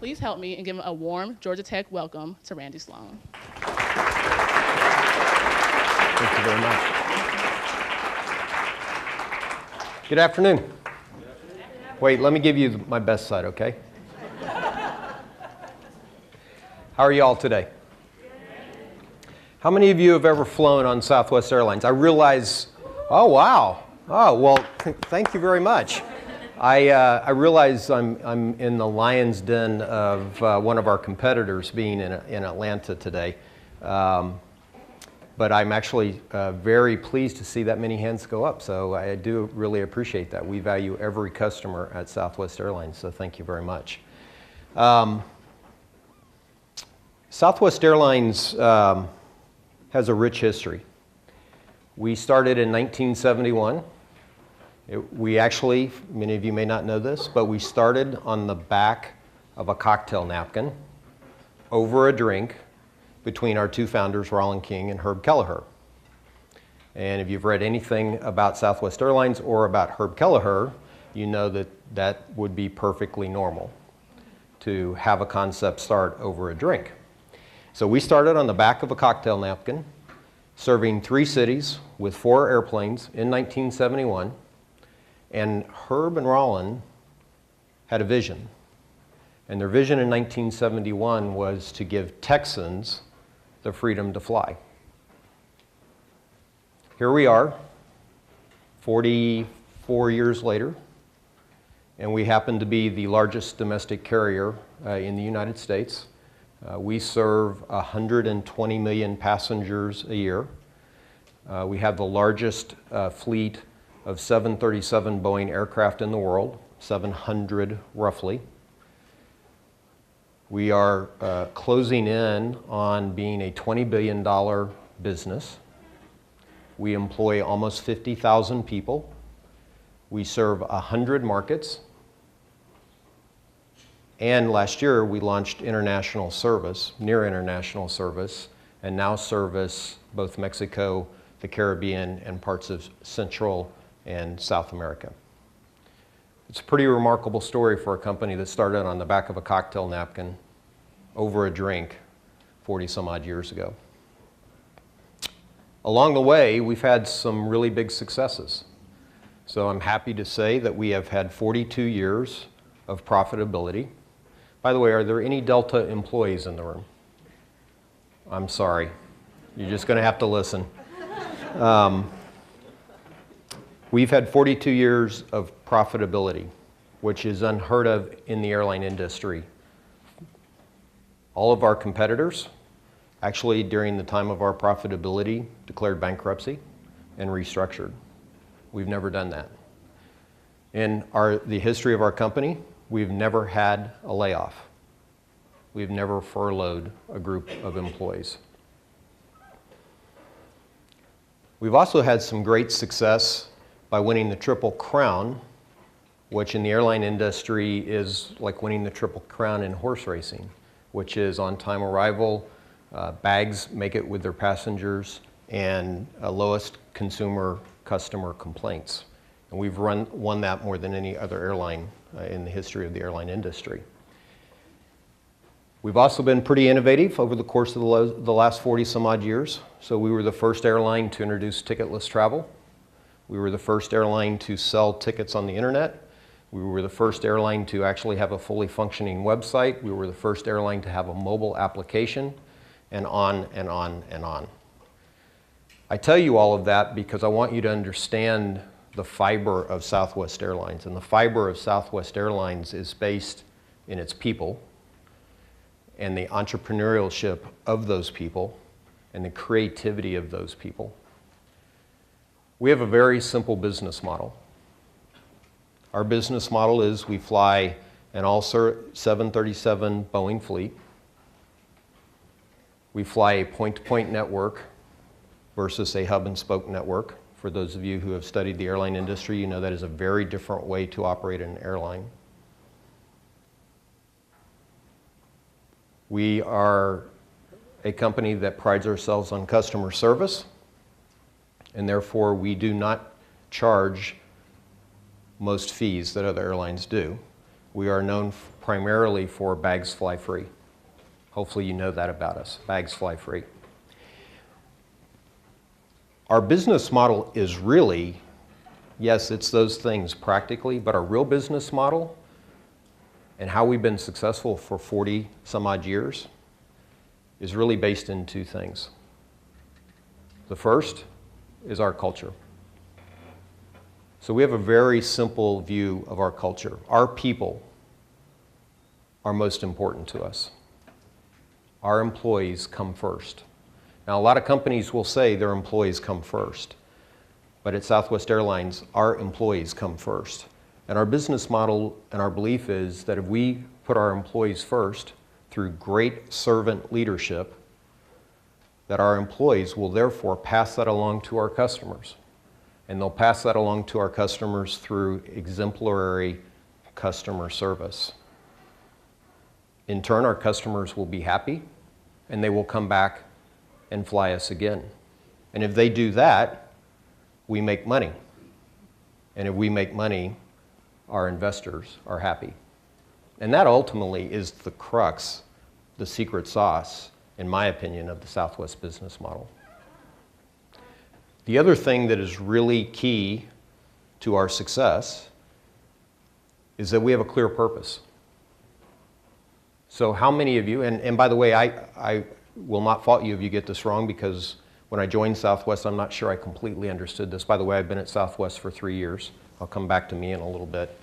please help me in giving a warm Georgia Tech welcome to Randy Sloan. Thank you very much. Good afternoon. Wait, let me give you my best side, okay? How are you all today? How many of you have ever flown on Southwest Airlines? I realize, oh wow, oh well, thank you very much. I realize I'm in the lion's den of one of our competitors being in Atlanta today. But I'm actually very pleased to see that many hands go up, so I do really appreciate that. We value every customer at Southwest Airlines, so thank you very much. Southwest Airlines has a rich history. We started in 1971. We actually, many of you may not know this, but we started on the back of a cocktail napkin over a drink between our two founders, Rollin King and Herb Kelleher. And if you've read anything about Southwest Airlines or about Herb Kelleher, you know that that would be perfectly normal to have a concept start over a drink. So we started on the back of a cocktail napkin, serving 3 cities with 4 airplanes in 1971. And Herb and Rollin had a vision. And their vision in 1971 was to give Texans the freedom to fly. Here we are, 44 years later, and we happen to be the largest domestic carrier in the United States. We serve 120 million passengers a year. We have the largest fleet of 737 Boeing aircraft in the world, 700 roughly. We are closing in on being a $20 billion business. We employ almost 50,000 people. We serve 100 markets. And last year, we launched international service, near international service, and now service both Mexico, the Caribbean, and parts of Central and South America. It's a pretty remarkable story for a company that started on the back of a cocktail napkin over a drink 40 some odd years ago. Along the way, we've had some really big successes. So I'm happy to say that we have had 42 years of profitability. By the way, are there any Delta employees in the room? I'm sorry. You're just going to have to listen. We've had 42 years of profitability, which is unheard of in the airline industry. All of our competitors, actually during the time of our profitability, declared bankruptcy and restructured. We've never done that. In the history of our company, we've never had a layoff. We've never furloughed a group of employees. We've also had some great success by winning the Triple Crown, which in the airline industry is like winning the Triple Crown in horse racing, which is on-time arrival, bags make it with their passengers, and lowest customer complaints. And we've won that more than any other airline in the history of the airline industry. We've also been pretty innovative over the course of the last 40 some odd years. So we were the first airline to introduce ticketless travel. We were the first airline to sell tickets on the internet. We were the first airline to actually have a fully functioning website. We were the first airline to have a mobile application, and on and on and on. I tell you all of that because I want you to understand the fiber of Southwest Airlines. And the fiber of Southwest Airlines is based in its people and the entrepreneurship of those people and the creativity of those people. We have a very simple business model. Our business model is we fly an all 737 Boeing fleet. We fly a point-to-point network versus a hub and spoke network. For those of you who have studied the airline industry, you know that is a very different way to operate an airline. We are a company that prides ourselves on customer service, and therefore we do not charge most fees that other airlines do. We are known primarily for bags fly free. Hopefully you know that about us, bags fly free. Our business model is really, yes, it's those things practically, but our real business model and how we've been successful for 40 some odd years is really based in two things. The first is our culture. So we have a very simple view of our culture. Our people are most important to us. Our employees come first. Now, a lot of companies will say their employees come first, but at Southwest Airlines, our employees come first. And our business model and our belief is that if we put our employees first through great servant leadership, that our employees will therefore pass that along to our customers. And they'll pass that along to our customers through exemplary customer service. In turn, our customers will be happy, and they will come back and fly us again. And if they do that, we make money. And if we make money, our investors are happy. And that ultimately is the crux, the secret sauce, in my opinion, of the Southwest business model. The other thing that is really key to our success is that we have a clear purpose. So how many of you, and by the way, I will not fault you if you get this wrong, because when I joined Southwest, I'm not sure I completely understood this. By the way, I've been at Southwest for 3 years. I'll come back to me in a little bit.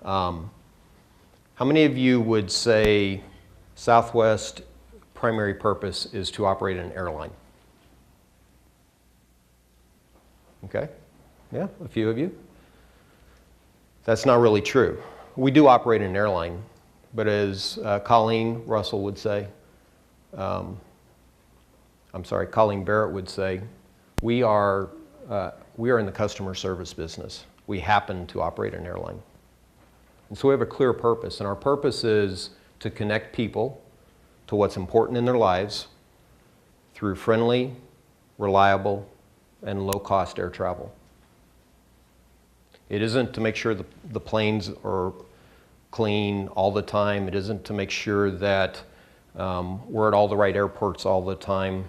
How many of you would say Southwest primary purpose is to operate an airline? Okay, yeah, a few of you. That's not really true. We do operate an airline, but as Colleen Russell would say, Colleen Barrett would say, we are in the customer service business. We happen to operate an airline. And so we have a clear purpose, and our purpose is to connect people to what's important in their lives through friendly, reliable, and low-cost air travel. It isn't to make sure the planes are clean all the time. It isn't to make sure that we're at all the right airports all the time.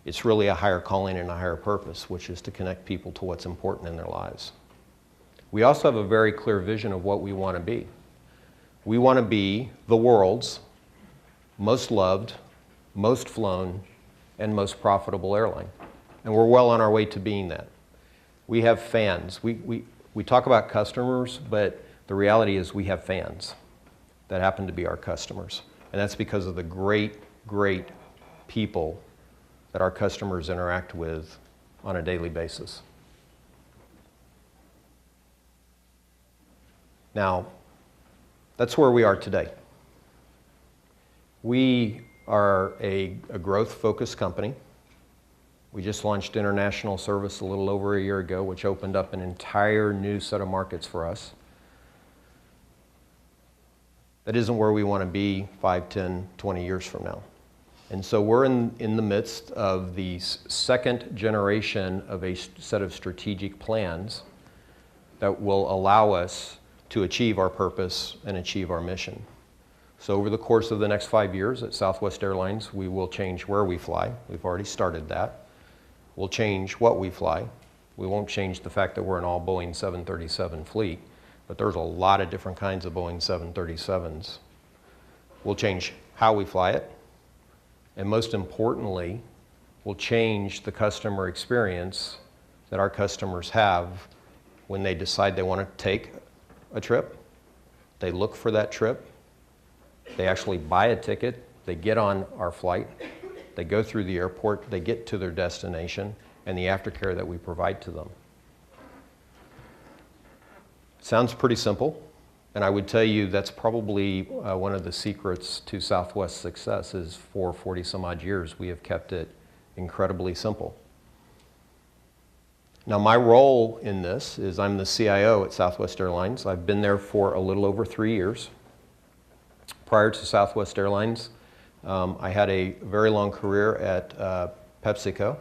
It's really a higher calling and a higher purpose, which is to connect people to what's important in their lives. We also have a very clear vision of what we want to be. We want to be the world's most loved, most flown, and most profitable airline. And we're well on our way to being that. We have fans. We talk about customers, but the reality is we have fans that happen to be our customers. And that's because of the great, great people that our customers interact with on a daily basis. Now, that's where we are today. We are a growth-focused company. We just launched international service a little over a year ago, which opened up an entire new set of markets for us. That isn't where we want to be 5, 10, 20 years from now. And so we're in the midst of the second generation of a set of strategic plans that will allow us to achieve our purpose and achieve our mission. So over the course of the next 5 years at Southwest Airlines, we will change where we fly. We've already started that. We'll change what we fly. We won't change the fact that we're an all Boeing 737 fleet, but there's a lot of different kinds of Boeing 737s. We'll change how we fly it, and most importantly, we'll change the customer experience that our customers have when they decide they want to take a trip. They look for that trip. They actually buy a ticket. They get on our flight. They go through the airport. They get to their destination and the aftercare that we provide to them. Sounds pretty simple, and I would tell you that's probably one of the secrets to Southwest's success is for 40 some odd years we have kept it incredibly simple. Now my role in this is I'm the CIO at Southwest Airlines. I've been there for a little over 3 years. Prior to Southwest Airlines, I had a very long career at PepsiCo,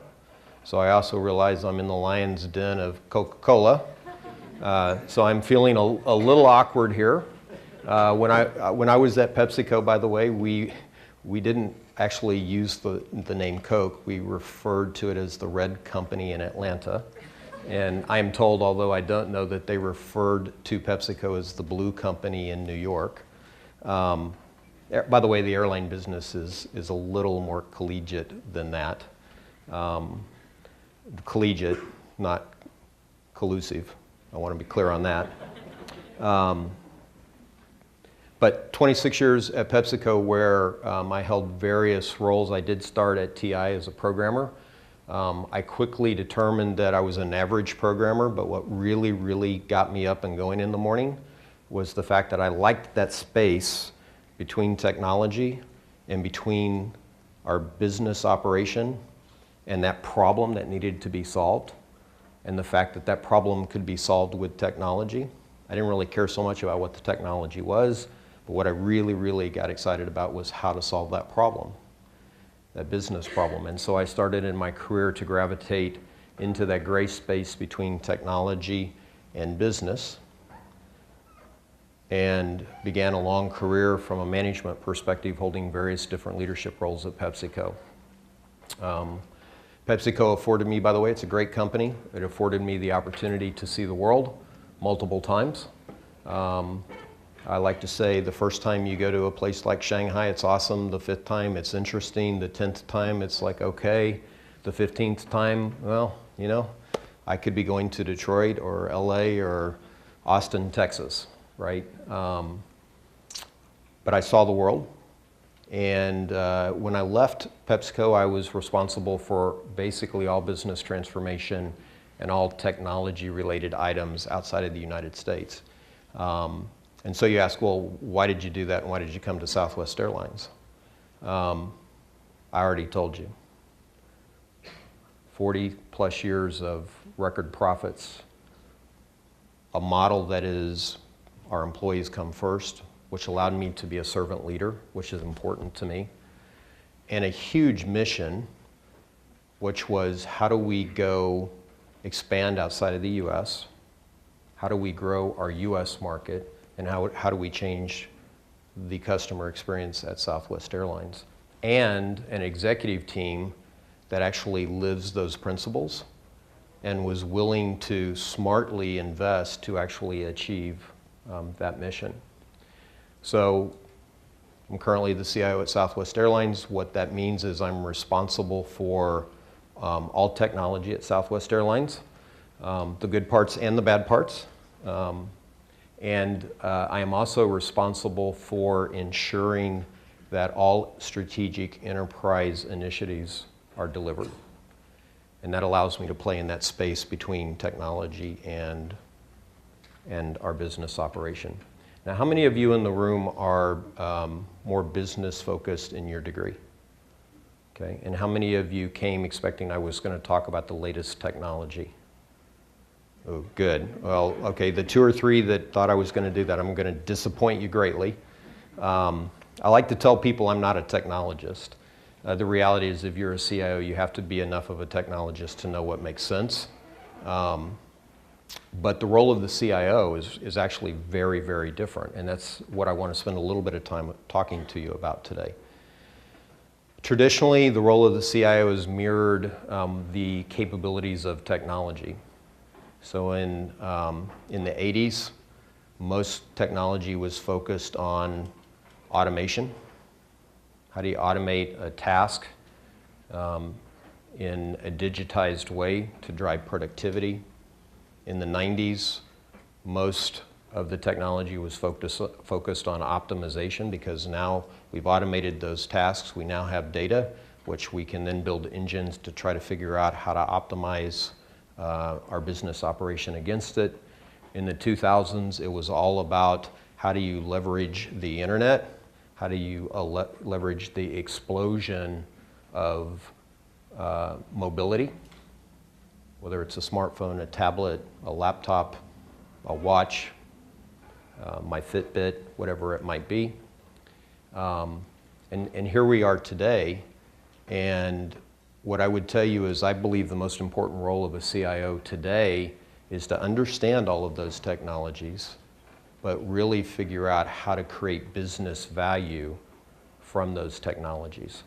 so I also realize I'm in the lion's den of Coca-Cola. So I'm feeling a little awkward here. When I was at PepsiCo, by the way, we didn't actually use the name Coke. We referred to it as the Red Company in Atlanta. And I am told, although I don't know, that they referred to PepsiCo as the Blue Company in New York. By the way, the airline business is a little more collegiate than that. Collegiate, not collusive. I want to be clear on that. But 26 years at PepsiCo, where I held various roles. I did start at TI as a programmer. I quickly determined that I was an average programmer, but what really, really got me up and going in the morning was the fact that I liked that space between technology and between our business operation and that problem that needed to be solved, and the fact that that problem could be solved with technology. I didn't really care so much about what the technology was, but what I really, really got excited about was how to solve that problem, that business problem. And so I started in my career to gravitate into that gray space between technology and business, and began a long career from a management perspective, holding various different leadership roles at PepsiCo. PepsiCo afforded me, by the way, it's a great company. It afforded me the opportunity to see the world multiple times. I like to say the first time you go to a place like Shanghai, it's awesome. The 5th time, it's interesting. The 10th time, it's like, okay. The 15th time, well, you know, I could be going to Detroit or LA or Austin, Texas, right? But I saw the world. And when I left PepsiCo, I was responsible for basically all business transformation and all technology-related items outside of the United States. And so you ask, well, why did you do that and why did you come to Southwest Airlines? I already told you. 40 plus years of record profits, a model that is our employees come first, which allowed me to be a servant leader, which is important to me, and a huge mission, which was how do we go expand outside of the US? How do we grow our US market? And how do we change the customer experience at Southwest Airlines? And an executive team that actually lives those principles and was willing to smartly invest to actually achieve that mission. So I'm currently the CIO at Southwest Airlines. What that means is I'm responsible for all technology at Southwest Airlines, the good parts and the bad parts. And I am also responsible for ensuring that all strategic enterprise initiatives are delivered. And that allows me to play in that space between technology and our business operation. Now, how many of you in the room are more business focused in your degree? Okay, and how many of you came expecting I was going to talk about the latest technology? Oh, good. Well, okay, the 2 or 3 that thought I was going to do that, I'm going to disappoint you greatly. I like to tell people I'm not a technologist. The reality is if you're a CIO, you have to be enough of a technologist to know what makes sense. But the role of the CIO is actually very, very different, and that's what I want to spend a little bit of time talking to you about today. Traditionally, the role of the CIO has mirrored the capabilities of technology. So in the 80s, most technology was focused on automation. How do you automate a task in a digitized way to drive productivity? In the 90s, most of the technology was focused on optimization, because now we've automated those tasks. We now have data, which we can then build engines to try to figure out how to optimize our business operation against it. In the 2000s, it was all about how do you leverage the internet? How do you leverage the explosion of mobility? Whether it's a smartphone, a tablet, a laptop, a watch, my Fitbit, whatever it might be. And here we are today, and what I would tell you is I believe the most important role of a CIO today is to understand all of those technologies but really figure out how to create business value from those technologies.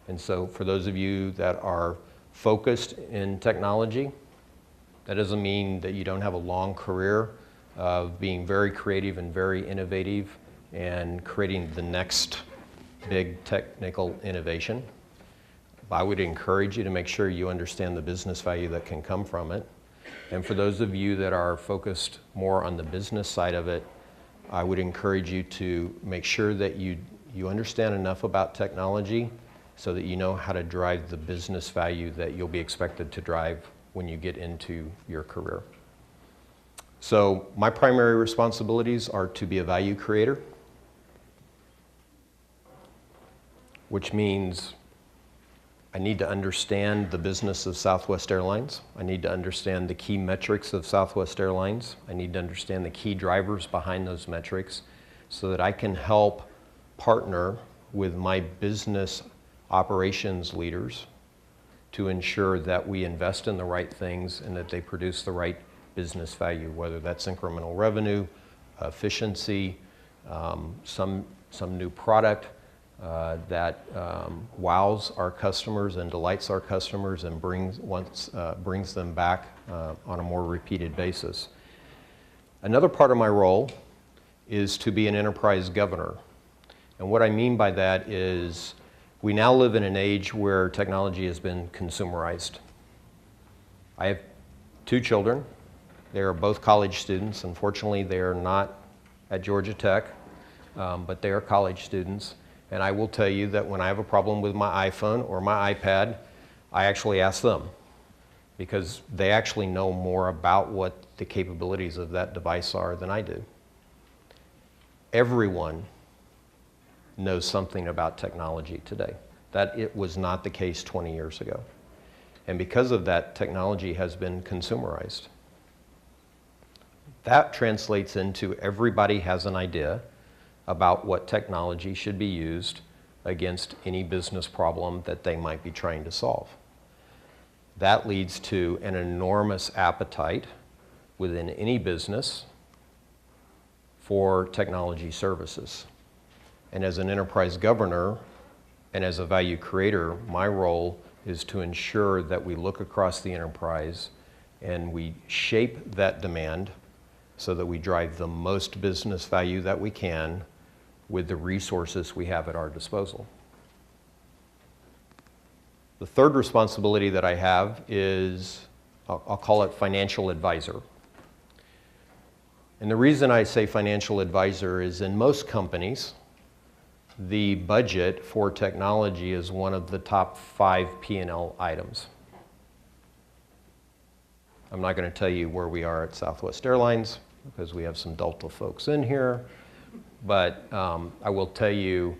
And so for those of you that are focused in technology, that doesn't mean that you don't have a long career of being very creative and very innovative and creating the next big technical innovation. I would encourage you to make sure you understand the business value that can come from it. And for those of you that are focused more on the business side of it, I would encourage you to make sure that you understand enough about technology so that you know how to drive the business value that you'll be expected to drive when you get into your career. So my primary responsibilities are to be a value creator, which means I need to understand the business of Southwest Airlines. I need to understand the key metrics of Southwest Airlines. I need to understand the key drivers behind those metrics so that I can help partner with my business operations leaders to ensure that we invest in the right things and that they produce the right business value, whether that's incremental revenue, efficiency, some new product that wows our customers and delights our customers and brings them back on a more repeated basis. Another part of my role is to be an enterprise governor. And what I mean by that is we now live in an age where technology has been consumerized. I have 2 children. They are both college students. Unfortunately, they are not at Georgia Tech, but they are college students. And I will tell you that when I have a problem with my iPhone or my iPad, I actually ask them because they actually know more about what the capabilities of that device are than I do. Everyone knows something about technology today. That it was not the case 20 years ago. And because of that, technology has been consumerized. That translates into everybody has an idea about what technology should be used against any business problem that they might be trying to solve. That leads to an enormous appetite within any business for technology services. And as an enterprise governor and as a value creator, my role is to ensure that we look across the enterprise and we shape that demand so that we drive the most business value that we can with the resources we have at our disposal. The third responsibility that I have is, I'll call it financial advisor. And the reason I say financial advisor is in most companies, the budget for technology is one of the top 5 P&L items. I'm not going to tell you where we are at Southwest Airlines because we have some Delta folks in here. But I will tell you,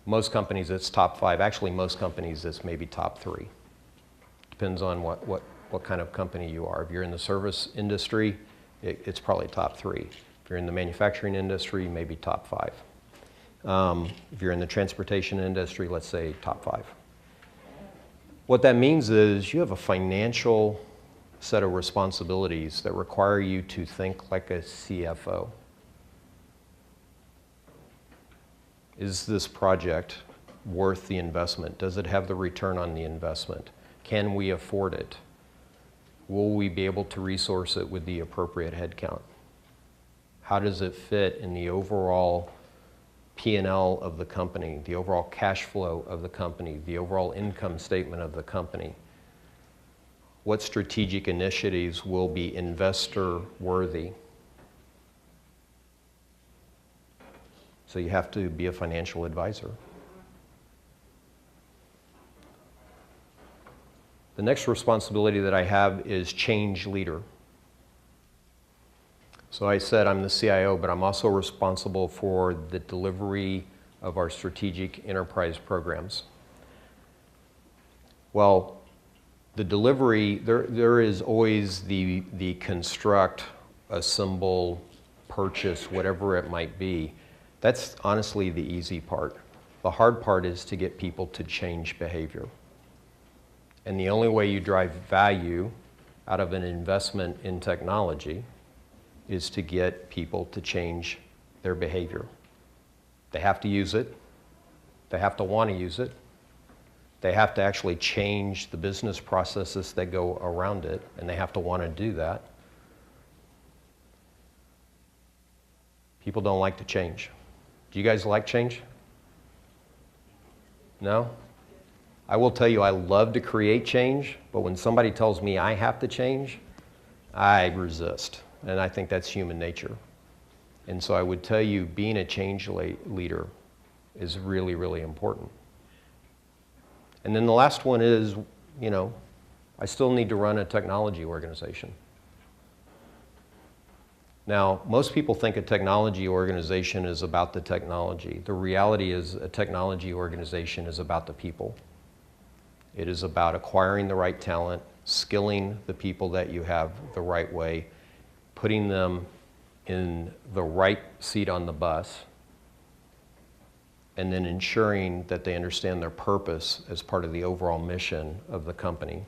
most companies it's top 5. Actually, most companies it's maybe top 3. Depends on what kind of company you are. If you're in the service industry, it's probably top 3. If you're in the manufacturing industry, maybe top 5. If you're in the transportation industry, let's say top 5. What that means is you have a financial set of responsibilities that require you to think like a CFO. Is this project worth the investment? Does it have the return on the investment? Can we afford it? Will we be able to resource it with the appropriate headcount? How does it fit in the overall P&L of the company, the overall cash flow of the company, the overall income statement of the company? What strategic initiatives will be investor worthy? So you have to be a financial advisor. The next responsibility that I have is change leader. So I said I'm the CIO, but I'm also responsible for the delivery of our strategic enterprise programs. Well, the delivery, there is always the construct, assemble, purchase, whatever it might be. That's honestly the easy part. The hard part is to get people to change behavior. And the only way you drive value out of an investment in technology is to get people to change their behavior. They have to use it. They have to want to use it. They have to actually change the business processes that go around it, and they have to want to do that. People don't like to change. Do you guys like change? No? I will tell you, I love to create change, but when somebody tells me I have to change, I resist. And I think that's human nature. And so I would tell you, being a change leader is really, really important. And then the last one is, I still need to run a technology organization. Now, most people think a technology organization is about the technology. The reality is a technology organization is about the people. It is about acquiring the right talent, skilling the people that you have the right way, putting them in the right seat on the bus, and then ensuring that they understand their purpose as part of the overall mission of the company,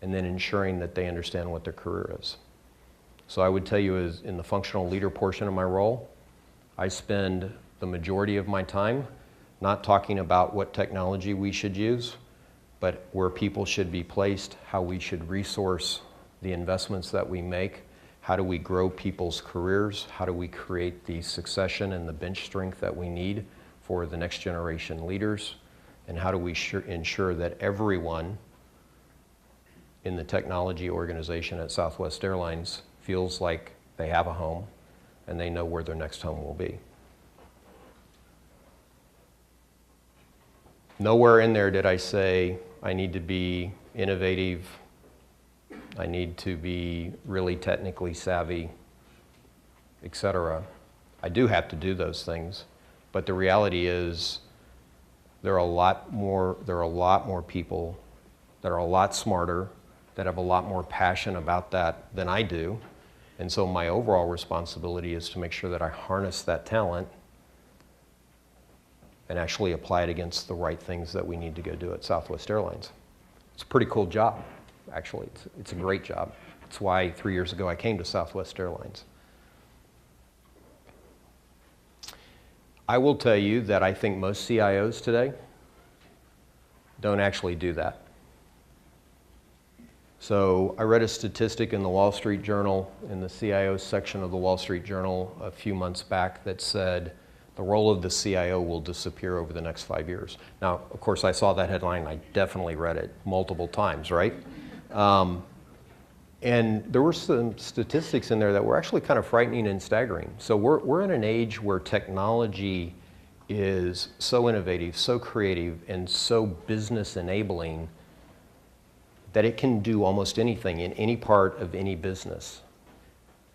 and then ensuring that they understand what their career is. So I would tell you, is in the functional leader portion of my role, I spend the majority of my time not talking about what technology we should use, but where people should be placed, how we should resource the investments that we make, how do we grow people's careers, how do we create the succession and the bench strength that we need for the next generation leaders, and how do we ensure that everyone in the technology organization at Southwest Airlines feels like they have a home and they know where their next home will be. Nowhere in there did I say I need to be innovative, I need to be really technically savvy, etc. I do have to do those things, but the reality is there are a lot more people that are a lot smarter, that have a lot more passion about that than I do. And so my overall responsibility is to make sure that I harness that talent and actually apply it against the right things that we need to go do at Southwest Airlines. It's a pretty cool job, actually. It's a great job. It's why 3 years ago I came to Southwest Airlines. I will tell you that I think most CIOs today don't actually do that. So I read a statistic in the Wall Street Journal, in the CIO section of the Wall Street Journal a few months back, that said the role of the CIO will disappear over the next 5 years. Now, of course, I saw that headline. I definitely read it multiple times, right? And there were some statistics in there that were actually kind of frightening and staggering. So we're in an age where technology is so innovative, so creative, and so business enabling that it can do almost anything in any part of any business.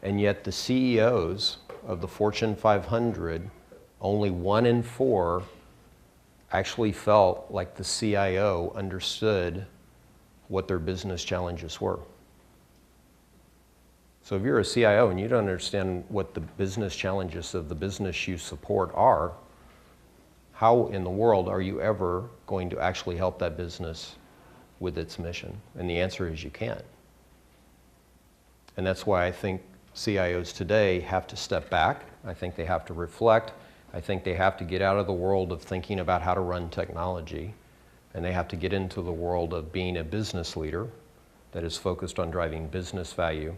And yet the CEOs of the Fortune 500, only 1 in 4 actually felt like the CIO understood what their business challenges were. So if you're a CIO and you don't understand what the business challenges of the business you support are, how in the world are you ever going to actually help that business with its mission? And the answer is you can't. And that's why I think CIOs today have to step back. I think they have to reflect. I think they have to get out of the world of thinking about how to run technology, and they have to get into the world of being a business leader that is focused on driving business value,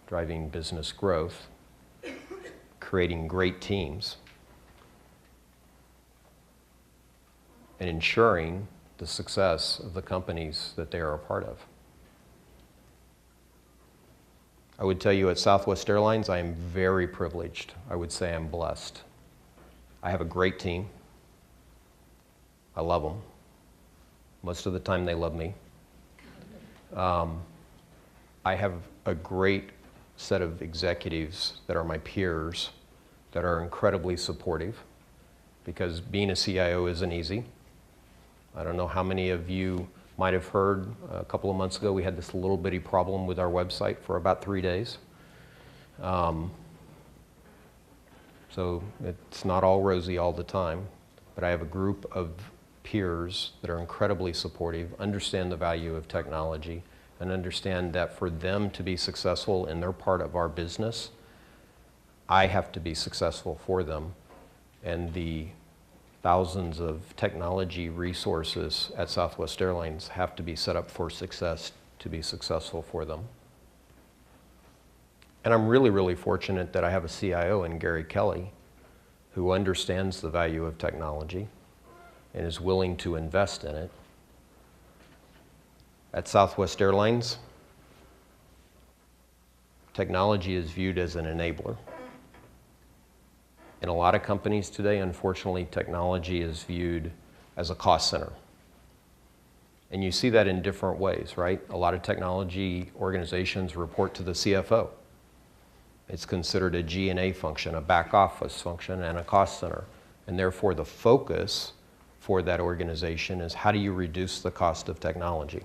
driving business growth, creating great teams, and ensuring the success of the companies that they are a part of. I would tell you at Southwest Airlines, I am very privileged. I would say I'm blessed. I have a great team. I love them. Most of the time they love me. I have a great set of executives that are my peers that are incredibly supportive, because being a CIO isn't easy. I don't know how many of you might have heard a couple of months ago we had this little bitty problem with our website for about 3 days. So it's not all rosy all the time, but I have a group of peers that are incredibly supportive, understand the value of technology, and understand that for them to be successful in their part of our business, I have to be successful for them. And the thousands of technology resources at Southwest Airlines have to be set up for success to be successful for them. And I'm really, really fortunate that I have a CIO in Gary Kelly who understands the value of technology and is willing to invest in it. At Southwest Airlines, technology is viewed as an enabler. In a lot of companies today, unfortunately, technology is viewed as a cost center. And you see that in different ways, right? A lot of technology organizations report to the CFO. It's considered a G&A function, a back office function, and a cost center. And therefore, the focus for that organization is how do you reduce the cost of technology?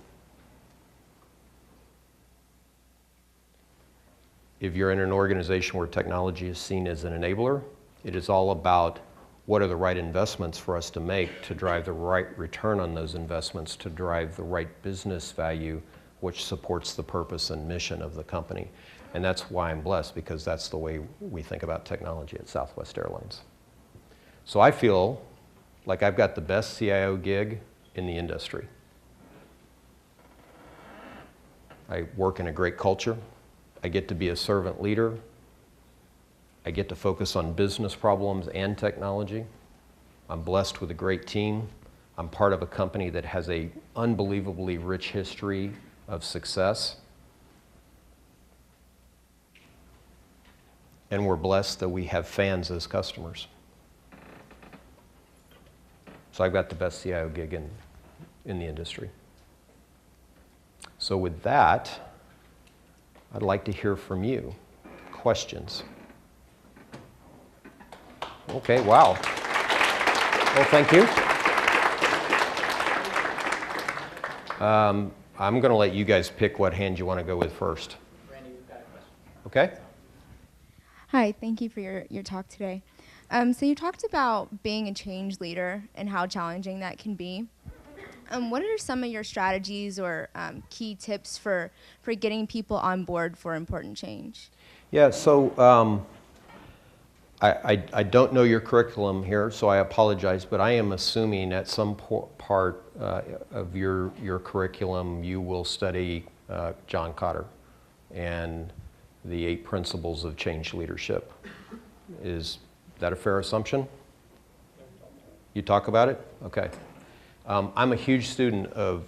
If you're in an organization where technology is seen as an enabler, it is all about what are the right investments for us to make to drive the right return on those investments, to drive the right business value, which supports the purpose and mission of the company. And that's why I'm blessed, because that's the way we think about technology at Southwest Airlines. So I feel like I've got the best CIO gig in the industry. I work in a great culture. I get to be a servant leader. I get to focus on business problems and technology. I'm blessed with a great team. I'm part of a company that has an unbelievably rich history of success. And we're blessed that we have fans as customers. So I've got the best CIO gig in the industry. So with that, I'd like to hear from you. Questions? Okay, wow. Well, thank you. I'm going to let you guys pick what hand you want to go with first. Randy, we've got a question. Okay? Hi, thank you for your talk today. So you talked about being a change leader and how challenging that can be. What are some of your strategies or key tips for getting people on board for important change? Yeah, so I don't know your curriculum here, so I apologize, but I am assuming at some part of your curriculum you will study John Kotter and the 8 principles of change leadership. Is that a fair assumption? You talk about it? Okay. I'm a huge student of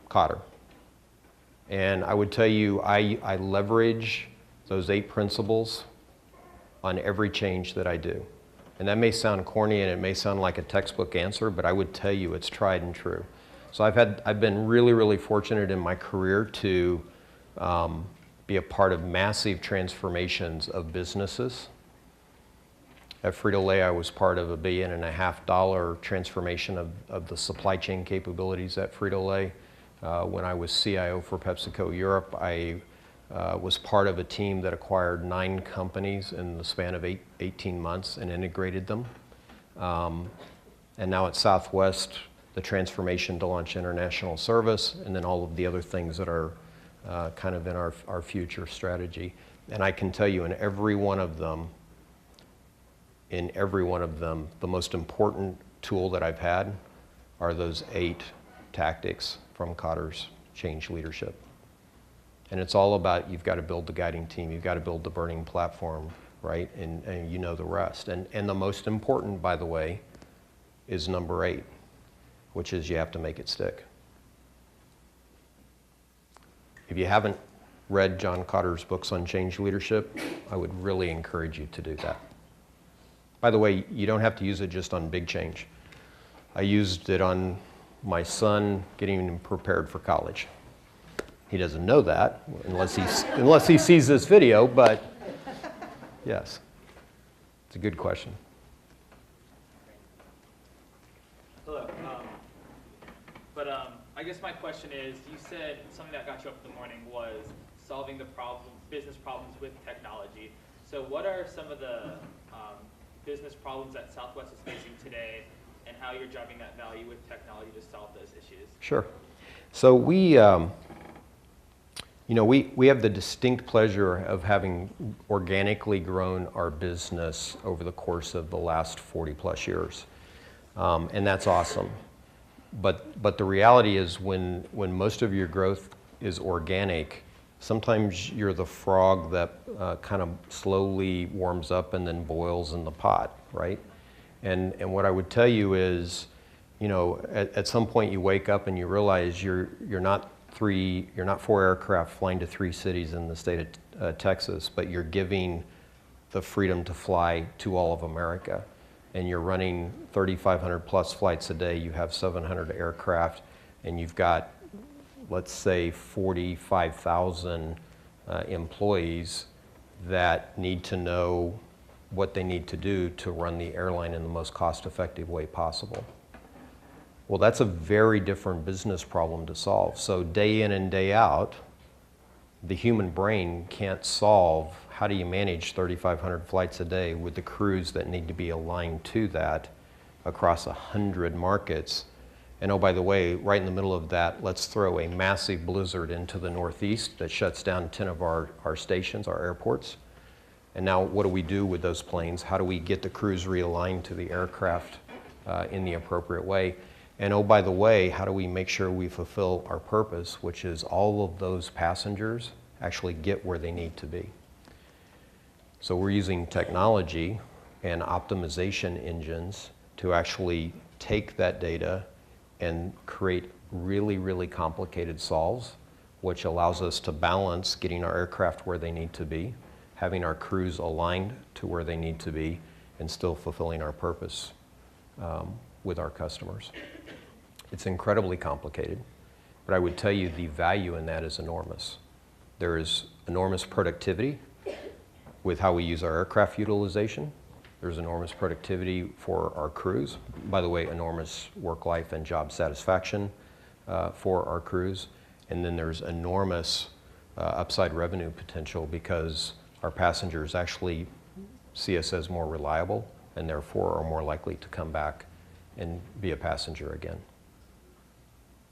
Kotter. And I would tell you, I leverage those 8 principles on every change that I do. And that may sound corny and it may sound like a textbook answer, but I would tell you it's tried and true. So I've been really, really fortunate in my career to be a part of massive transformations of businesses. At Frito-Lay, I was part of a $1.5 billion transformation of the supply chain capabilities at Frito-Lay. When I was CIO for PepsiCo Europe, I was part of a team that acquired 9 companies in the span of 18 months and integrated them. And now at Southwest, the transformation to launch international service, and then all of the other things that are kind of in our future strategy. And I can tell you in every one of them, the most important tool that I've had are those 8 tactics from Kotter's change leadership. And it's all about, you've got to build the guiding team, you've got to build the burning platform, right? And you know the rest. And the most important, by the way, is number 8, which is you have to make it stick. If you haven't read John Kotter's books on change leadership, I would really encourage you to do that. By the way, you don't have to use it just on big change. I used it on my son getting him prepared for college. He doesn't know that unless he sees this video, but yes, it's a good question. Hello. I guess my question is, you said something that got you up in the morning was solving the business problems with technology. So what are some of the business problems that Southwest is facing today, and how you're driving that value with technology to solve those issues? Sure. So You know, we have the distinct pleasure of having organically grown our business over the course of the last 40 plus years. And that's awesome. But the reality is when most of your growth is organic, sometimes you're the frog that kind of slowly warms up and then boils in the pot, right? And what I would tell you is, you know, at some point you wake up and you realize you're not 4 aircraft flying to 3 cities in the state of Texas, but you're giving the freedom to fly to all of America. And you're running 3,500 plus flights a day, you have 700 aircraft, and you've got, let's say, 45,000 employees that need to know what they need to do to run the airline in the most cost-effective way possible. Well, that's a very different business problem to solve. So day in and day out, the human brain can't solve how do you manage 3,500 flights a day with the crews that need to be aligned to that across 100 markets. And oh, by the way, right in the middle of that, let's throw a massive blizzard into the Northeast that shuts down 10 of our stations, our airports. And now what do we do with those planes? How do we get the crews realigned to the aircraft in the appropriate way? And oh, by the way, how do we make sure we fulfill our purpose, which is all of those passengers actually get where they need to be? So we're using technology and optimization engines to actually take that data and create really, really complicated solves, which allows us to balance getting our aircraft where they need to be, having our crews aligned to where they need to be, and still fulfilling our purpose with our customers. It's incredibly complicated, but I would tell you the value in that is enormous. There is enormous productivity with how we use our aircraft utilization. There's enormous productivity for our crews. By the way, enormous work-life and job satisfaction for our crews. And then there's enormous upside revenue potential because our passengers actually see us as more reliable and therefore are more likely to come back and be a passenger again.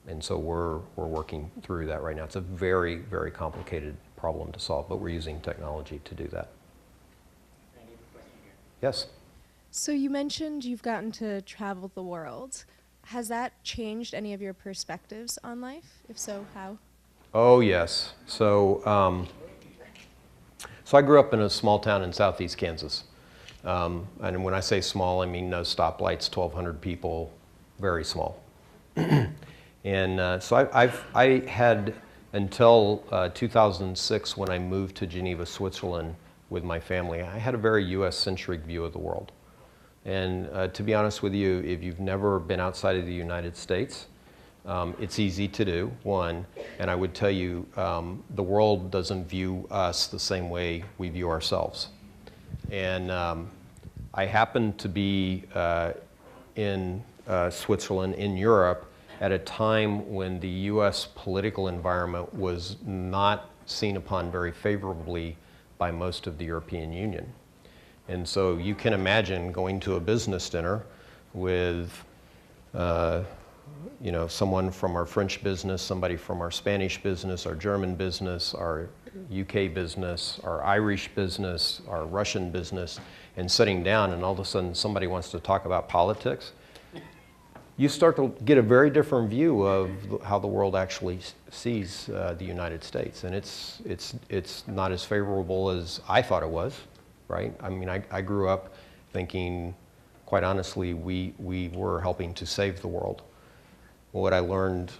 And so we're working through that right now. It's a very, very complicated problem to solve, but we're using technology to do that. Yes? So you mentioned you've gotten to travel the world. Has that changed any of your perspectives on life? If so, how? Oh, yes. So I grew up in a small town in southeast Kansas. And when I say small, I mean no stoplights, 1,200 people, very small. And so I had, until 2006, when I moved to Geneva, Switzerland with my family, I had a very US-centric view of the world. And to be honest with you, if you've never been outside of the United States, it's easy to do, one, and I would tell you the world doesn't view us the same way we view ourselves. And I happened to be in Switzerland, in Europe, at a time when the US political environment was not seen upon very favorably by most of the European Union. And so you can imagine going to a business dinner with someone from our French business, somebody from our Spanish business, our German business, our UK business, our Irish business, our Russian business, and sitting down, and all of a sudden somebody wants to talk about politics. You start to get a very different view of how the world actually sees the United States, and it's not as favorable as I thought it was, right? I mean, I grew up thinking, quite honestly, we were helping to save the world. What I learned,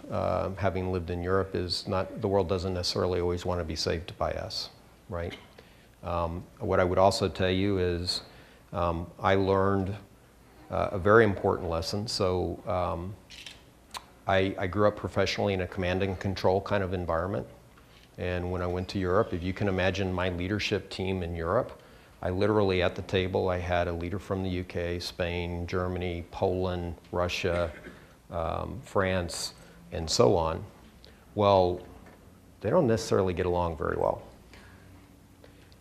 having lived in Europe, is the world doesn't necessarily always want to be saved by us, right? What I would also tell you is I learned a very important lesson. So I grew up professionally in a command and control kind of environment. And when I went to Europe, if you can imagine my leadership team in Europe, I literally at the table, I had a leader from the UK, Spain, Germany, Poland, Russia, France, and so on. Well, they don't necessarily get along very well.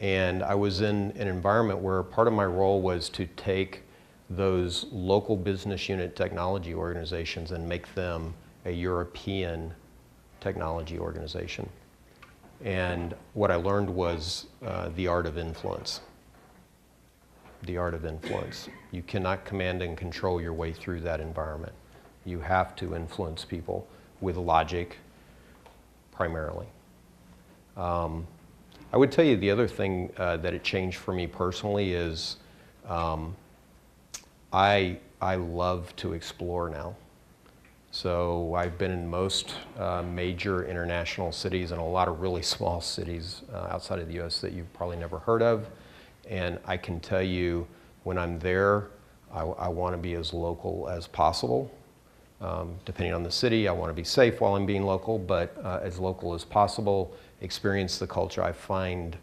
And I was in an environment where part of my role was to take those local business unit technology organizations and make them a European technology organization. And what I learned was the art of influence. The art of influence. You cannot command and control your way through that environment. You have to influence people with logic primarily. I would tell you the other thing that it changed for me personally is I love to explore now. So I've been in most major international cities and a lot of really small cities outside of the US that you've probably never heard of. And I can tell you when I'm there, I want to be as local as possible. Depending on the city, I want to be safe while I'm being local, but as local as possible, experience the culture. I find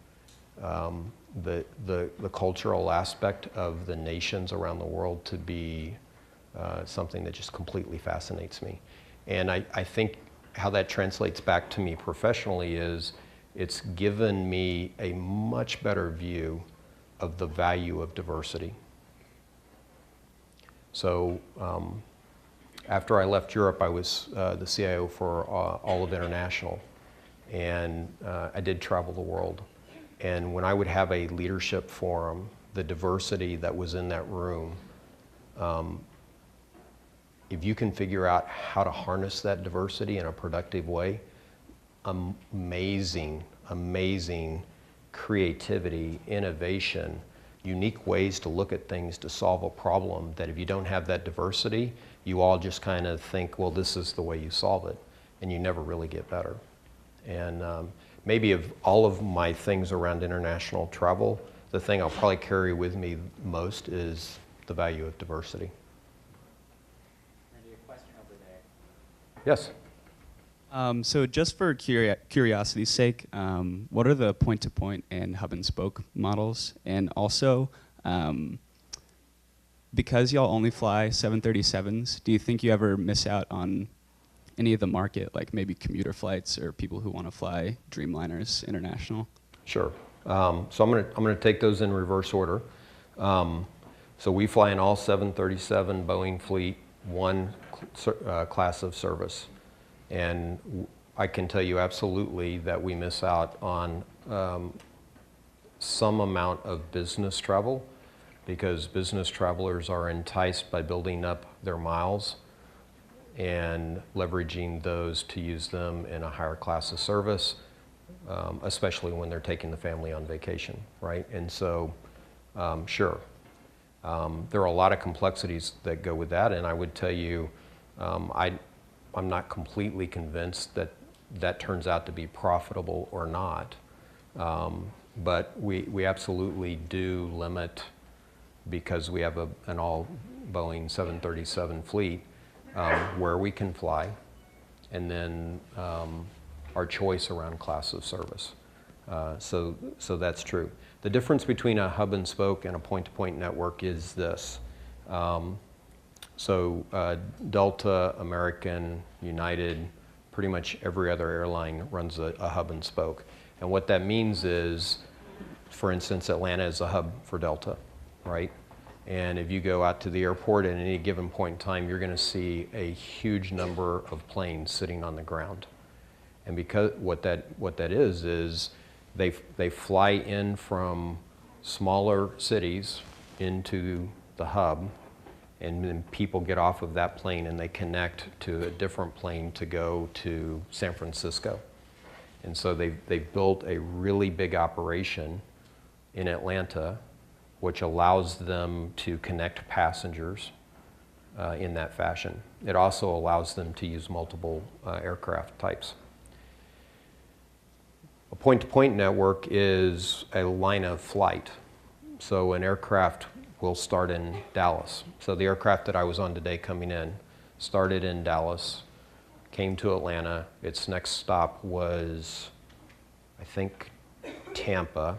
the cultural aspect of the nations around the world to be something that just completely fascinates me. And I think how that translates back to me professionally is it's given me a much better view of the value of diversity. So after I left Europe, I was the CIO for all of International, and I did travel the world. And when I would have a leadership forum, the diversity that was in that room, if you can figure out how to harness that diversity in a productive way, amazing creativity, innovation, unique ways to look at things to solve a problem that if you don't have that diversity, you all just kind of think, well, this is the way you solve it, and you never really get better. And maybe of all of my things around international travel, the thing I'll probably carry with me most is the value of diversity. Randy, a question over there. Yes? So just for curiosity's sake, what are the point-to-point and hub-and-spoke models? And also, because y'all only fly 737s, do you think you ever miss out on any of the market, like maybe commuter flights or people who want to fly Dreamliners International? Sure. So I'm going to take those in reverse order. So we fly in all 737 Boeing fleet, one class of service. And I can tell you absolutely that we miss out on some amount of business travel because business travelers are enticed by building up their miles and leveraging those to use them in a higher class of service, especially when they're taking the family on vacation, right? And so, sure, there are a lot of complexities that go with that, and I would tell you, I'm not completely convinced that that turns out to be profitable or not, but we absolutely do limit, because we have an all Boeing 737 fleet, where we can fly, and then our choice around class of service. So that's true. The difference between a hub and spoke and a point-to-point network is this. So Delta, American, United, pretty much every other airline runs a hub and spoke. And what that means is, for instance, Atlanta is a hub for Delta, right? And if you go out to the airport at any given point in time, you're going to see a huge number of planes sitting on the ground. And because what that is they fly in from smaller cities into the hub, and then people get off of that plane and they connect to a different plane to go to San Francisco. And so they've built a really big operation in Atlanta, which allows them to connect passengers in that fashion. It also allows them to use multiple aircraft types. A point-to-point network is a line of flight. So an aircraft will start in Dallas. So the aircraft that I was on today coming in started in Dallas, came to Atlanta. Its next stop was, I think, Tampa.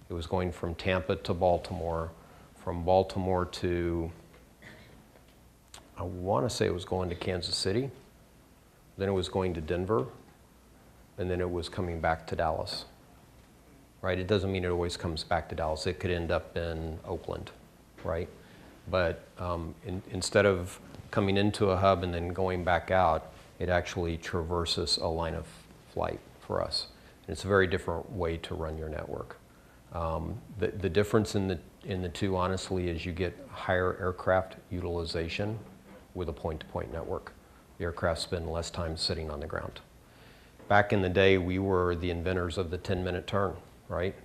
It was going from Tampa to Baltimore, from Baltimore to, I want to say it was going to Kansas City, then it was going to Denver, and then it was coming back to Dallas. Right? It doesn't mean it always comes back to Dallas. It could end up in Oakland, right? But instead of coming into a hub and then going back out, it actually traverses a line of flight for us. It's a very different way to run your network. The difference in the two, honestly, is you get higher aircraft utilization with a point-to-point network. The aircraft spend less time sitting on the ground. Back in the day, we were the inventors of the 10-minute turn, right?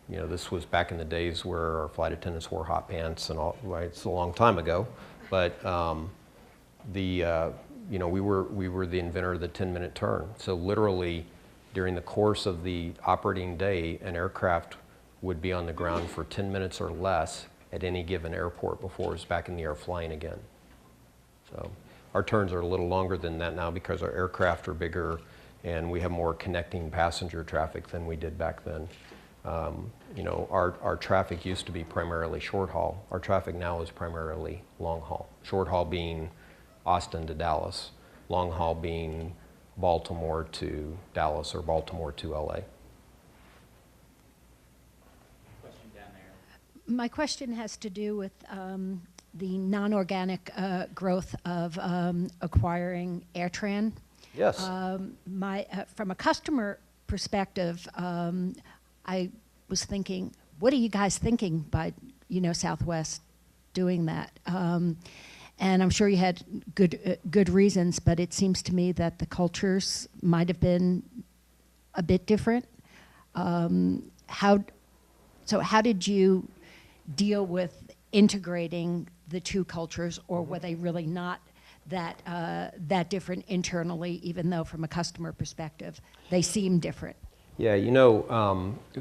This was back in the days where our flight attendants wore hot pants and all, right? It's a long time ago, but we were the inventor of the 10-minute turn. So literally, during the course of the operating day, an aircraft would be on the ground for 10 minutes or less at any given airport before it was back in the air flying again. So our turns are a little longer than that now because our aircraft are bigger and we have more connecting passenger traffic than we did back then. Our traffic used to be primarily short haul. Our traffic now is primarily long haul. Short haul being Austin to Dallas, long haul being Baltimore to Dallas or Baltimore to LA. Question down there. My question has to do with the non-organic growth of acquiring AirTran. Yes. From a customer perspective, I was thinking, what are you guys thinking by, Southwest doing that? And I'm sure you had good reasons, but it seems to me that the cultures might have been a bit different. How did you deal with integrating the two cultures, or were they really not that different internally, even though from a customer perspective they seem different? Yeah,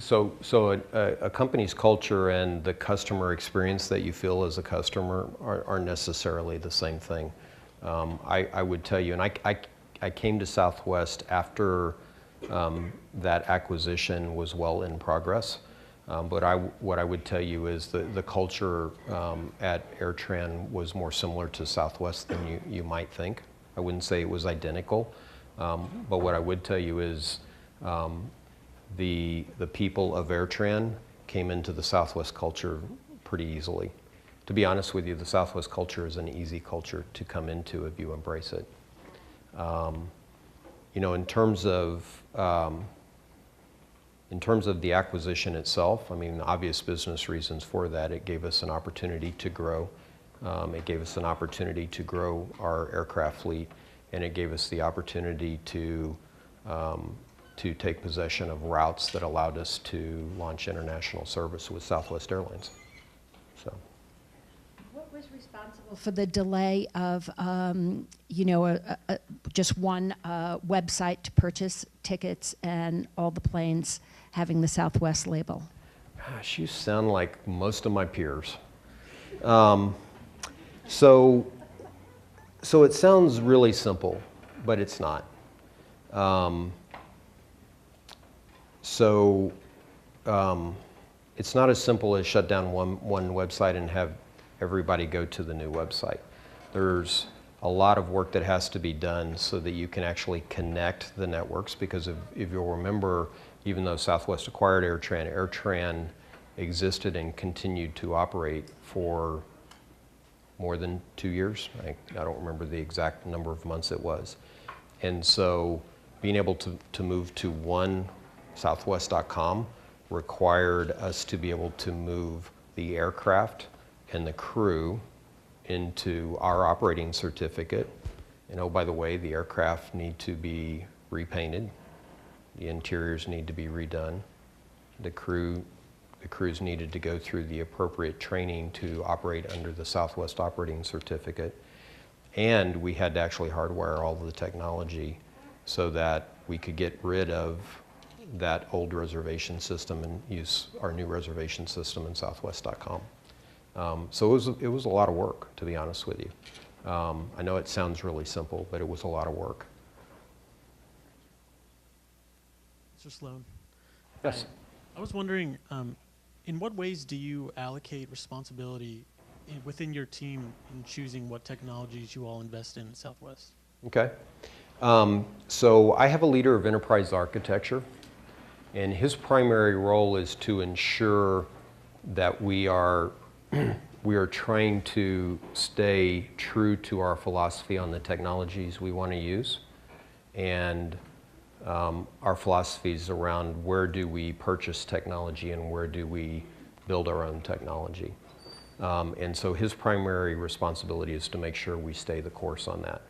so a company's culture and the customer experience that you feel as a customer are necessarily the same thing. I would tell you, and I came to Southwest after that acquisition was well in progress. But what I would tell you is the culture at AirTran was more similar to Southwest than you might think. I wouldn't say it was identical, but what I would tell you is the people of AirTran came into the Southwest culture pretty easily. To be honest with you, the Southwest culture is an easy culture to come into if you embrace it. In terms of the acquisition itself, obvious business reasons for that. It gave us an opportunity to grow. It gave us an opportunity to grow our aircraft fleet, and it gave us the opportunity to take possession of routes that allowed us to launch international service with Southwest Airlines. So, What was responsible for the delay of, just one website to purchase tickets and all the planes having the Southwest label? Gosh, you sound like most of my peers. So it sounds really simple, but it's not. It's not as simple as shut down one website and have everybody go to the new website. There's a lot of work that has to be done so that you can actually connect the networks, because if you'll remember, even though Southwest acquired AirTran, AirTran existed and continued to operate for more than 2 years. I don't remember the exact number of months it was. And so being able to move to one Southwest.com required us to be able to move the aircraft and the crew into our operating certificate. And oh, by the way, the aircraft need to be repainted. The interiors need to be redone. The crews needed to go through the appropriate training to operate under the Southwest operating certificate. And we had to actually hardwire all of the technology so that we could get rid of that old reservation system and use our new reservation system in Southwest.com. So it was a lot of work, to be honest with you. I know it sounds really simple, but it was a lot of work. Mr. Sloan. Yes. I was wondering, in what ways do you allocate responsibility within your team in choosing what technologies you all invest in at Southwest? Okay. So I have a leader of enterprise architecture, and his primary role is to ensure that we are trying to stay true to our philosophy on the technologies we want to use, and our philosophies around where do we purchase technology and where do we build our own technology. And so his primary responsibility is to make sure we stay the course on that.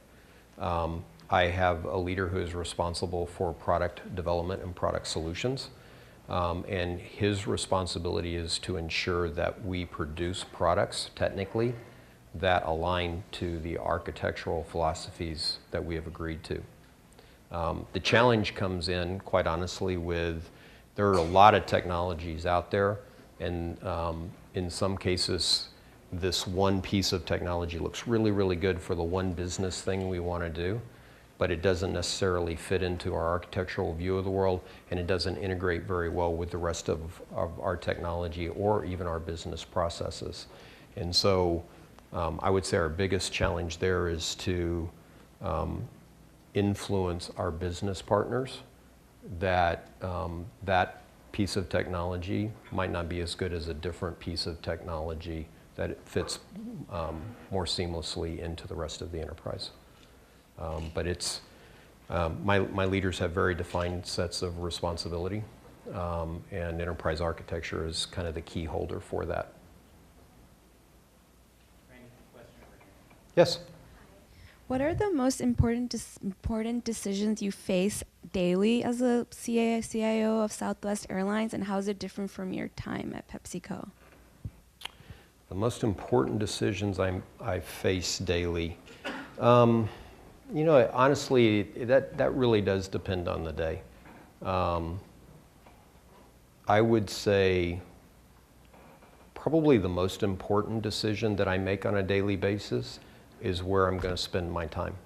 I have a leader who is responsible for product development and product solutions. And his responsibility is to ensure that we produce products technically that align to the architectural philosophies that we have agreed to. The challenge comes in, quite honestly, with there are a lot of technologies out there, and in some cases, this one piece of technology looks really, really good for the one business thing we want to do, but it doesn't necessarily fit into our architectural view of the world, and it doesn't integrate very well with the rest of our technology or even our business processes. And so I would say our biggest challenge there is to influence our business partners that that piece of technology might not be as good as a different piece of technology that it fits more seamlessly into the rest of the enterprise. But it's, my leaders have very defined sets of responsibility, and enterprise architecture is kind of the key holder for that. Yes? What are the most important decisions you face daily as a CIO of Southwest Airlines, and how is it different from your time at PepsiCo? The most important decisions I face daily. You know, honestly, that really does depend on the day. I would say probably the most important decision that I make on a daily basis is where I'm going to spend my time.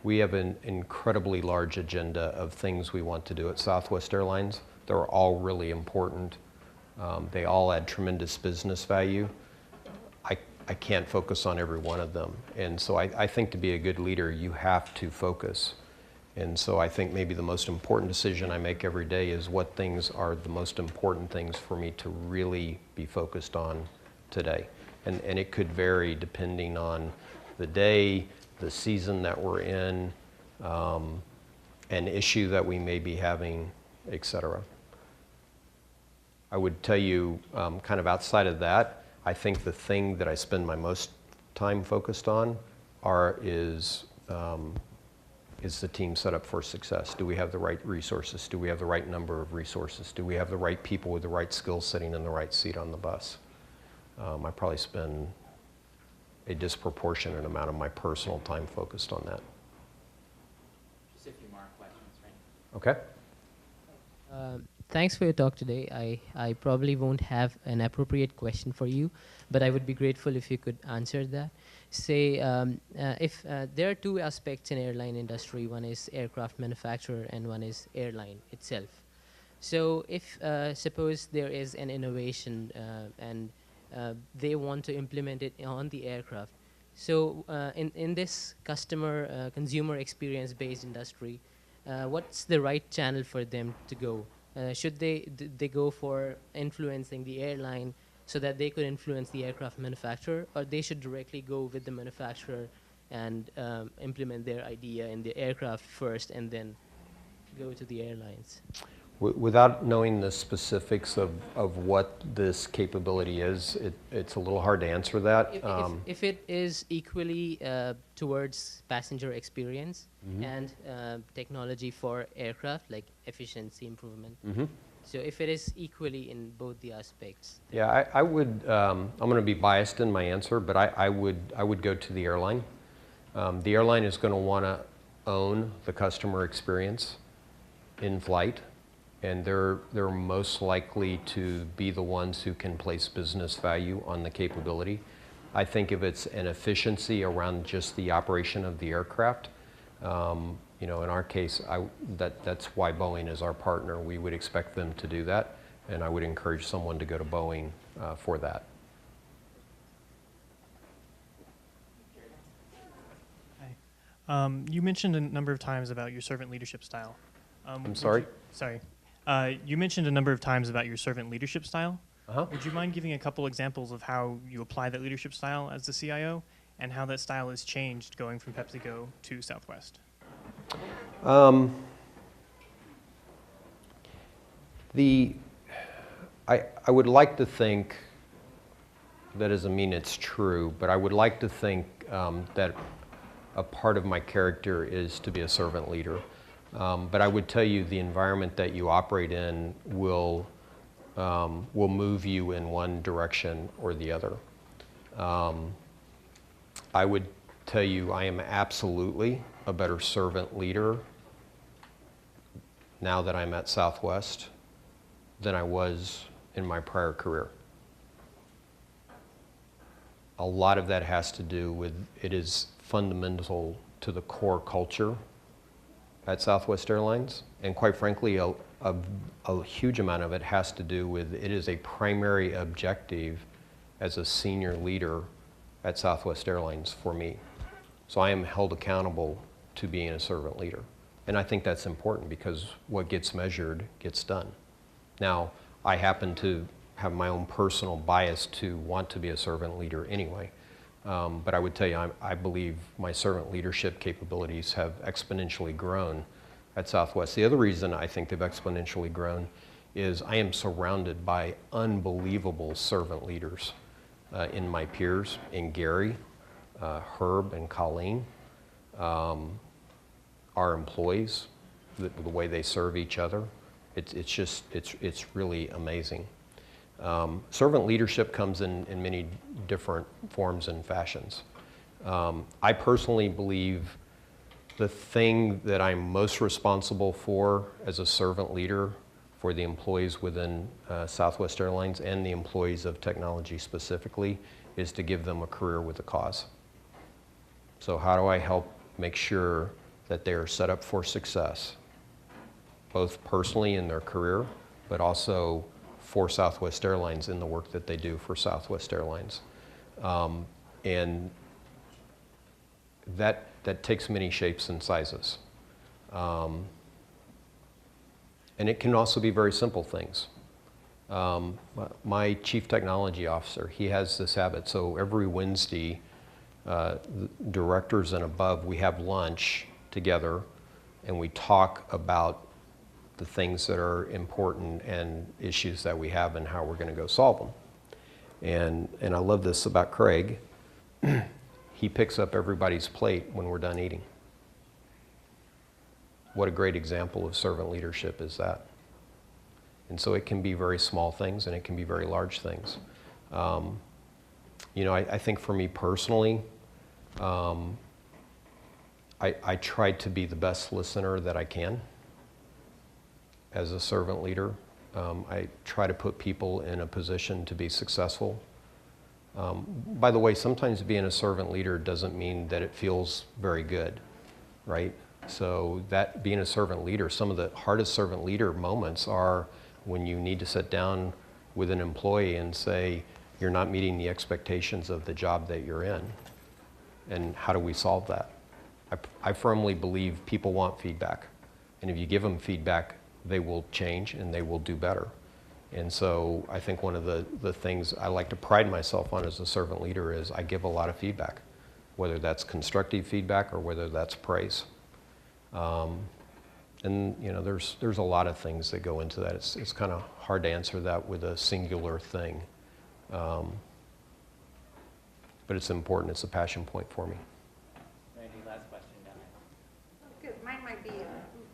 We have an incredibly large agenda of things we want to do at Southwest Airlines. They're all really important. They all add tremendous business value. I can't focus on every one of them. And so I think to be a good leader, you have to focus. And so I think maybe the most important decision I make every day is what things are the most important things for me to really be focused on today. And it could vary depending on the day, the season that we're in, an issue that we may be having, et cetera. I would tell you, kind of outside of that, I think the thing that I spend my most time focused on is the team set up for success? Do we have the right resources? Do we have the right number of resources? Do we have the right people with the right skills sitting in the right seat on the bus? I probably spend a disproportionate amount of my personal time focused on that. Just a few more questions, right? Okay. Thanks for your talk today. I probably won't have an appropriate question for you, but I would be grateful if you could answer that. Say, if there are two aspects in airline industry, one is aircraft manufacturer and one is airline itself. So if, suppose there is an innovation and they want to implement it on the aircraft. So in this customer, consumer experience-based industry, what's the right channel for them to go? Should they go for influencing the airline so that they could influence the aircraft manufacturer, or they should directly go with the manufacturer and implement their idea in the aircraft first and then go to the airlines? Without knowing the specifics of what this capability is, it's a little hard to answer that. If it is equally towards passenger experience and technology for aircraft, like efficiency improvement, so if it is equally in both the aspects. Yeah, I would, I'm going to be biased in my answer, but I would go to the airline. The airline is going to want to own the customer experience in flight. And they're most likely to be the ones who can place business value on the capability. I think if it's an efficiency around just the operation of the aircraft, you know, in our case, that's why Boeing is our partner. We would expect them to do that, and I would encourage someone to go to Boeing for that. Hi. You mentioned a number of times about your servant leadership style. I'm sorry? Sorry. You mentioned a number of times about your servant leadership style. Would you mind giving a couple examples of how you apply that leadership style as the CIO and how that style has changed going from PepsiCo to Southwest? I would like to think, that doesn't mean it's true, but I would like to think that a part of my character is to be a servant leader. But I would tell you the environment that you operate in will move you in one direction or the other. I would tell you I am absolutely a better servant leader now that I'm at Southwest than I was in my prior career. A lot of that has to do with, it is fundamental to the core culture at Southwest Airlines, and quite frankly, a huge amount of it has to do with, it is a primary objective as a senior leader at Southwest Airlines for me. So I am held accountable to being a servant leader. And I think that's important because what gets measured gets done. Now, I happen to have my own personal bias to want to be a servant leader anyway. But I would tell you, I believe my servant leadership capabilities have exponentially grown at Southwest. The other reason I think they've exponentially grown is I am surrounded by unbelievable servant leaders in my peers, in Gary, Herb, and Colleen. Our employees, the way they serve each other, it's really amazing. Servant leadership comes in many different forms and fashions. I personally believe the thing that I'm most responsible for as a servant leader for the employees within Southwest Airlines and the employees of technology specifically is to give them a career with a cause. So how do I help make sure that they are set up for success, both personally in their career, but also for Southwest Airlines in the work that they do for Southwest Airlines. And that takes many shapes and sizes. And it can also be very simple things. My chief technology officer, he has this habit. So every Wednesday, directors and above, we have lunch together and we talk about the things that are important and issues that we have and how we're going to go solve them. And I love this about Craig. He picks up everybody's plate when we're done eating. What a great example of servant leadership is that. And so it can be very small things and it can be very large things. I think for me personally, I try to be the best listener that I can as a servant leader. I try to put people in a position to be successful. By the way, sometimes being a servant leader doesn't mean that it feels very good, right? So that being a servant leader, some of the hardest servant leader moments are when you need to sit down with an employee and say, you're not meeting the expectations of the job that you're in. And how do we solve that? I firmly believe people want feedback. And if you give them feedback, they will change and they will do better. And so I think one of the things I like to pride myself on as a servant leader is I give a lot of feedback, whether that's constructive feedback or whether that's praise. And there's a lot of things that go into that. It's kind of hard to answer that with a singular thing. But it's important. It's a passion point for me. Randy, last question down there. Good. Mine might be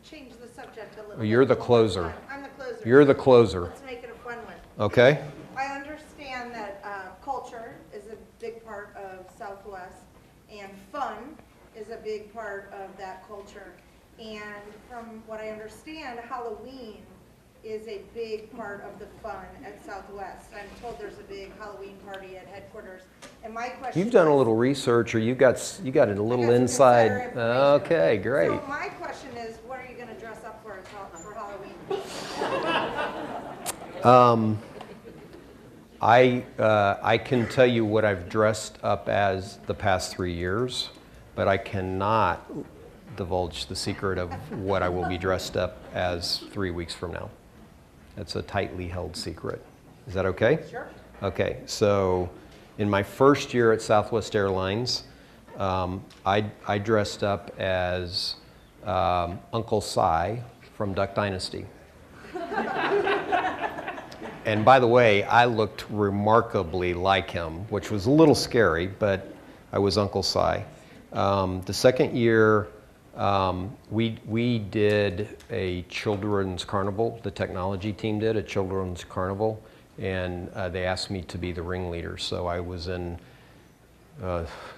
change the subject a little Well, you're bit. the closer. I'm the closer. You're the closer. Let's make it a fun one. Okay? I understand that culture is a big part of Southwest, and fun is a big part of that culture. And from what I understand, Halloween is a big part of the fun at Southwest. I'm told there's a big Halloween party at headquarters. And my question You've done a is- little research, or you got a little some inside. insider information. Okay, great. So my question is, what are you going to dress up for Halloween? I can tell you what I've dressed up as the past 3 years, but I cannot divulge the secret of what I will be dressed up as 3 weeks from now. That's a tightly held secret. Is that okay? Sure. Okay, so in my first year at Southwest Airlines, I dressed up as Uncle Si from Duck Dynasty. And by the way, I looked remarkably like him, which was a little scary, but I was Uncle Si. The second year, we did a children's carnival. The technology team did a children's carnival, and they asked me to be the ringleader. So I was in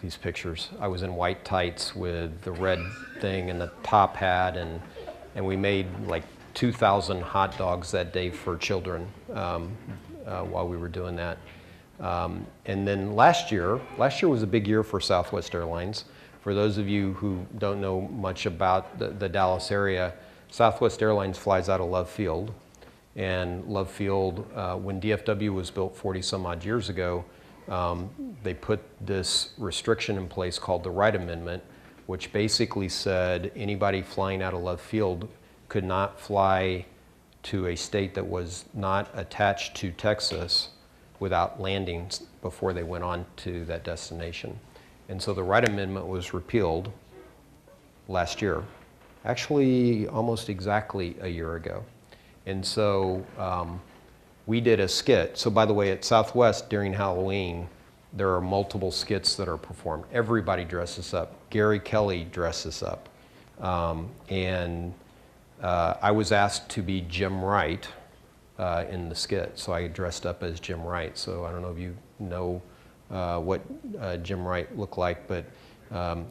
these pictures. I was in white tights with the red thing and the top hat, and we made like 2,000 hot dogs that day for children while we were doing that. And then last year was a big year for Southwest Airlines. For those of you who don't know much about the Dallas area, Southwest Airlines flies out of Love Field. And Love Field, when DFW was built 40 some odd years ago, they put this restriction in place called the Wright Amendment, which basically said anybody flying out of Love Field could not fly to a state that was not attached to Texas without landing before they went on to that destination. And so the Wright Amendment was repealed last year, actually almost exactly a year ago. And so we did a skit. So by the way, at Southwest during Halloween, there are multiple skits that are performed. Everybody dresses up. Gary Kelly dresses up. I was asked to be Jim Wright in the skit, so I dressed up as Jim Wright. So I don't know if you know what Jim Wright looked like, but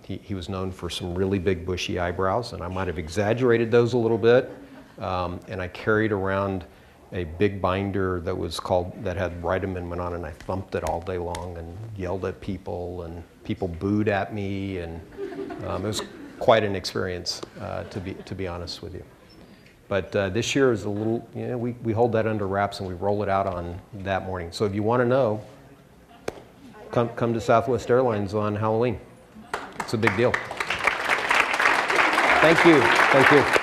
he was known for some really big bushy eyebrows, and I might have exaggerated those a little bit. And I carried around a big binder that had Wright Amendment on it, and I thumped it all day long and yelled at people, and people booed at me, and it was quite an experience, to be honest with you. But this year is a little, we hold that under wraps and we roll it out on that morning. So if you want to know, come to Southwest Airlines on Halloween. It's a big deal. Thank you. Thank you.